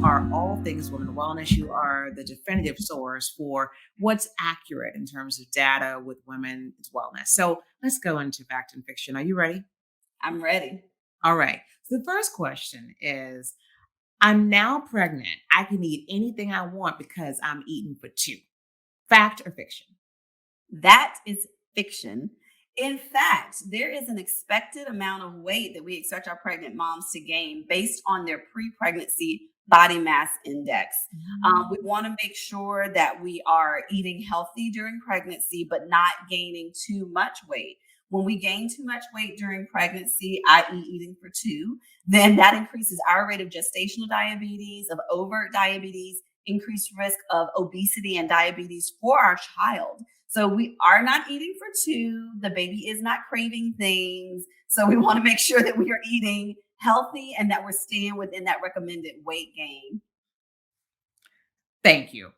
are all things women wellness. You are the definitive source for what's accurate in terms of data with women's wellness. So let's go into fact and fiction. Are you ready? I'm ready. All right. So the first question is, I'm now pregnant. I can eat anything I want because I'm eating for two. Fact or fiction? That is fiction. In fact, there is an expected amount of weight that we expect our pregnant moms to gain based on their pre pregnancy body mass index. We want to make sure that we are eating healthy during pregnancy, but not gaining too much weight. When we gain too much weight during pregnancy, i.e., eating for two, then that increases our rate of gestational diabetes, of overt diabetes, increased risk of obesity and diabetes for our child. So we are not eating for two. The baby is not craving things. So we want to make sure that we are eating healthy and that we're staying within that recommended weight gain. Thank you.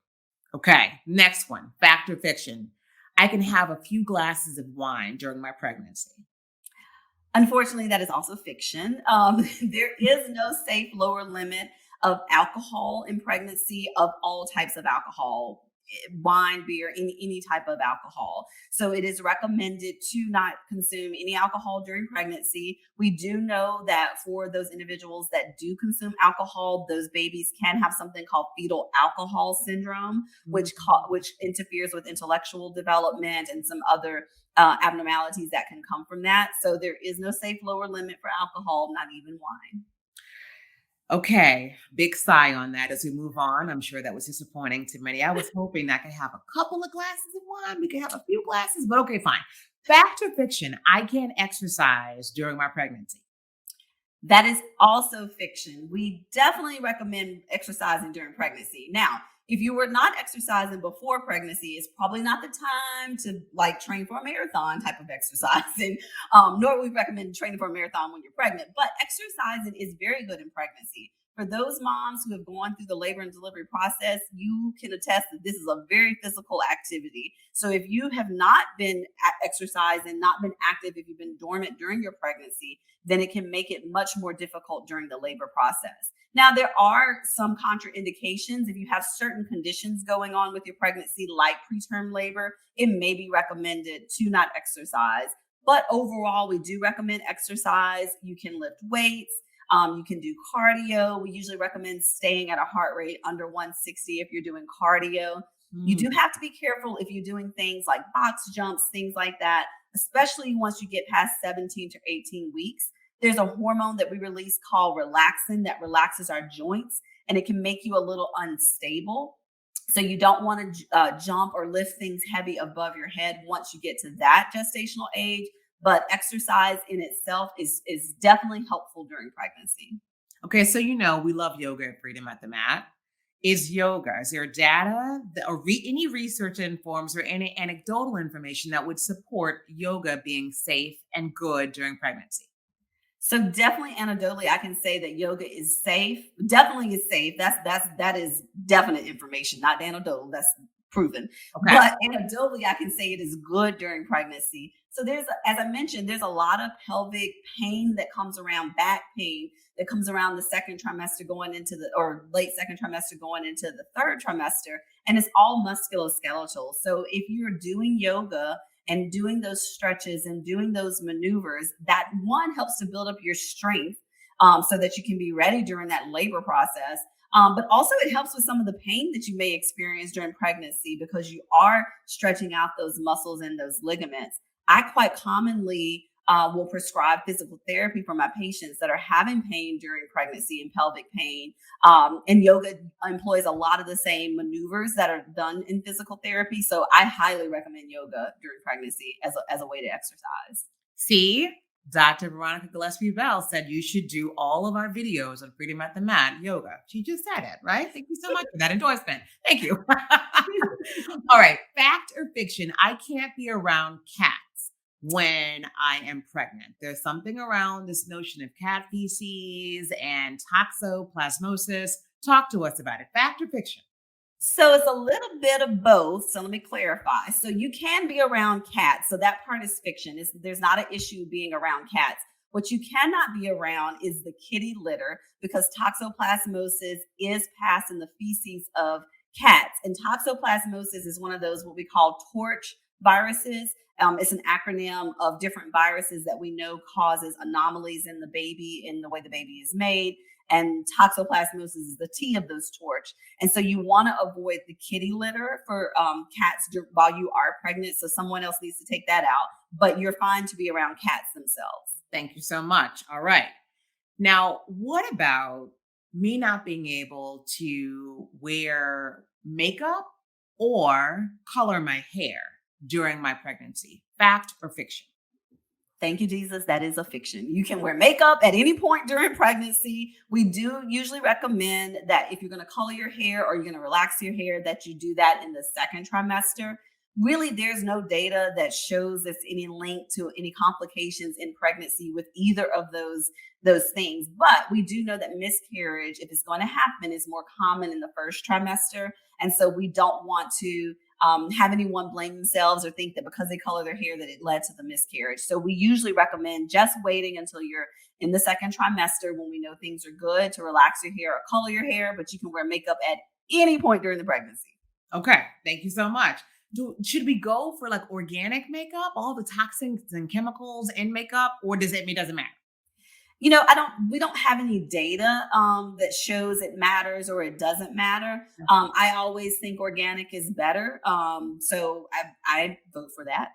Okay. Next one, fact or fiction? I can have a few glasses of wine during my pregnancy. Unfortunately, that is also fiction. There is no safe lower limit of alcohol in pregnancy, of all types of alcohol, wine, beer, any type of alcohol. So it is recommended to not consume any alcohol during pregnancy. We do know that for those individuals that do consume alcohol, those babies can have something called fetal alcohol syndrome, which interferes with intellectual development and some other abnormalities that can come from that. So there is no safe lower limit for alcohol, not even wine. Okay, big sigh on that as we move on. I'm sure that was disappointing to many. I was hoping I could have a couple of glasses of wine. We could have a few glasses, but okay, fine. Fact or fiction? I can't exercise during my pregnancy. That is also fiction. We definitely recommend exercising during pregnancy. Now, if you were not exercising before pregnancy, it's probably not the time to like train for a marathon type of exercising. Nor we recommend training for a marathon when you're pregnant, but exercising is very good in pregnancy. For those moms who have gone through the labor and delivery process, you can attest that this is a very physical activity. So if you have not been exercising, not been active, if you've been dormant during your pregnancy, then it can make it much more difficult during the labor process. Now, there are some contraindications. If you have certain conditions going on with your pregnancy, like preterm labor, it may be recommended to not exercise. But overall, we do recommend exercise. You can lift weights. You can do cardio. We usually recommend staying at a heart rate under 160 if you're doing cardio. You do have to be careful if you're doing things like box jumps, things like that, especially once you get past 17 to 18 weeks. There's a hormone that we release called relaxin that relaxes our joints, and it can make you a little unstable. So you don't want to jump or lift things heavy above your head once you get to that gestational age. But exercise in itself is definitely helpful during pregnancy. Okay, so we love yoga at Freedom at the Mat. Is there data or any research informs or any anecdotal information that would support yoga being safe and good during pregnancy? So definitely anecdotally, I can say that yoga is safe. Definitely is safe. That is definite information, not anecdotal. That's proven. Okay. But anecdotally, I can say it is good during pregnancy. So as I mentioned, there's a lot of pelvic pain that comes around, back pain that comes around the second trimester going into or late second trimester going into the third trimester, and it's all musculoskeletal. So if you're doing yoga and doing those stretches and doing those maneuvers, that one helps to build up your strength so that you can be ready during that labor process. But also it helps with some of the pain that you may experience during pregnancy because you are stretching out those muscles and those ligaments. I quite commonly will prescribe physical therapy for my patients that are having pain during pregnancy and pelvic pain. And yoga employs a lot of the same maneuvers that are done in physical therapy. So I highly recommend yoga during pregnancy as a way to exercise. See, Dr. Veronica Gillispie-Bell said you should do all of our videos on Freedom at the Mat yoga. She just said it, right? Thank you so much for that endorsement. Thank you. All right. Fact or fiction? I can't be around cats when I am pregnant. There's something around this notion of cat feces and toxoplasmosis. Talk to us about it. Fact or fiction? So it's a little bit of both. So let me clarify. So you can be around cats. So that part is fiction. There's not an issue being around cats. What you cannot be around is the kitty litter, because toxoplasmosis is passed in the feces of cats. And toxoplasmosis is one of those what we call torch viruses. It's an acronym of different viruses that we know causes anomalies in the baby, in the way the baby is made. And toxoplasmosis is the T of those torch. And so you want to avoid the kitty litter for cats while you are pregnant. So someone else needs to take that out, but you're fine to be around cats themselves. Thank you so much. All right. Now, what about me not being able to wear makeup or color my hair during my pregnancy? Fact or fiction? Thank you, Jesus. That is a fiction. You can wear makeup at any point during pregnancy. We do usually recommend that if you're going to color your hair or you're going to relax your hair, that you do that in the second trimester. Really, there's no data that shows there's any link to any complications in pregnancy with either of those things. But we do know that miscarriage, if it's going to happen, is more common in the first trimester. And so we don't want to have anyone blame themselves or think that because they color their hair that it led to the miscarriage. So we usually recommend just waiting until you're in the second trimester when we know things are good to relax your hair or color your hair, but you can wear makeup at any point during the pregnancy. Okay. Thank you so much. Should we go for like organic makeup, all the toxins and chemicals in makeup, or doesn't matter? We don't have any data that shows it matters or it doesn't matter. I always think organic is better. So I vote for that.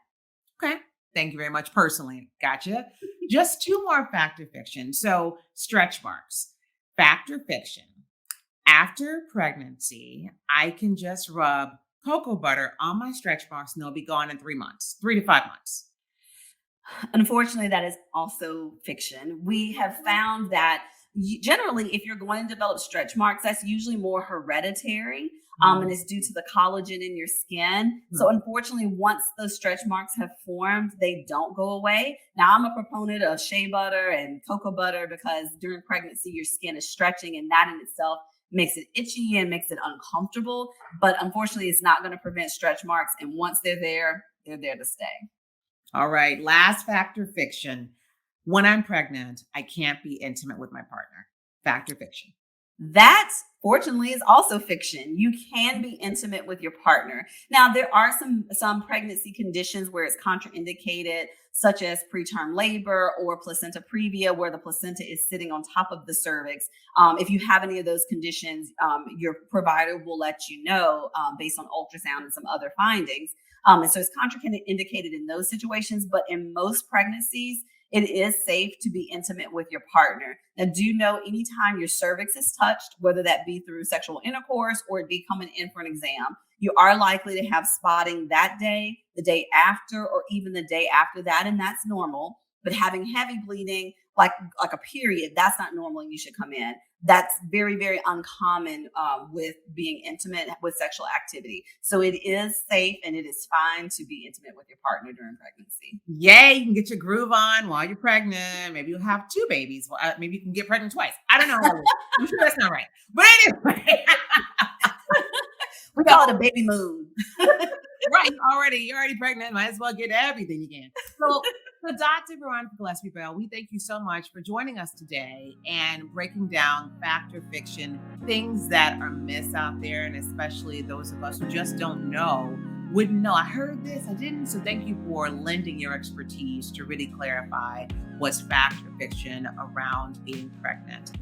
Okay. Thank you very much. Personally. Gotcha. Just two more fact or fiction. So stretch marks. Fact or fiction. After pregnancy, I can just rub cocoa butter on my stretch marks and they'll be gone in 3 months, 3 to 5 months. Unfortunately, that is also fiction. We have found that generally, if you're going to develop stretch marks, that's usually more hereditary, and it's due to the collagen in your skin. So unfortunately, once those stretch marks have formed, they don't go away. Now, I'm a proponent of shea butter and cocoa butter because during pregnancy, your skin is stretching, and that in itself makes it itchy and makes it uncomfortable. But unfortunately, it's not going to prevent stretch marks. And once they're there to stay. All right. Last fact or fiction. When I'm pregnant, I can't be intimate with my partner. Fact or fiction? That, fortunately, is also fiction. You can be intimate with your partner. Now, there are some pregnancy conditions where it's contraindicated, such as preterm labor or placenta previa, where the placenta is sitting on top of the cervix. If you have any of those conditions, your provider will let you know based on ultrasound and some other findings. And so it's contraindicated in those situations, but in most pregnancies, it is safe to be intimate with your partner. Now, do know anytime your cervix is touched, whether that be through sexual intercourse or it be coming in for an exam, you are likely to have spotting that day, the day after, or even the day after that, and that's normal. But having heavy bleeding, like a period, that's not normal and you should come in. That's very, very uncommon with being intimate with sexual activity. So it is safe and it is fine to be intimate with your partner during pregnancy. Yay, you can get your groove on while you're pregnant. Maybe you'll have 2 babies. Maybe you can get pregnant twice. I don't know. I'm sure that's not right. But anyway. We call it a baby moon. Right. You're already pregnant. Might as well get everything you can. So Dr. Veronica Gillispie-Bell, we thank you so much for joining us today and breaking down fact or fiction, things that are myths out there, and especially those of us who just don't know, wouldn't know. I heard this, I didn't. So thank you for lending your expertise to really clarify what's fact or fiction around being pregnant.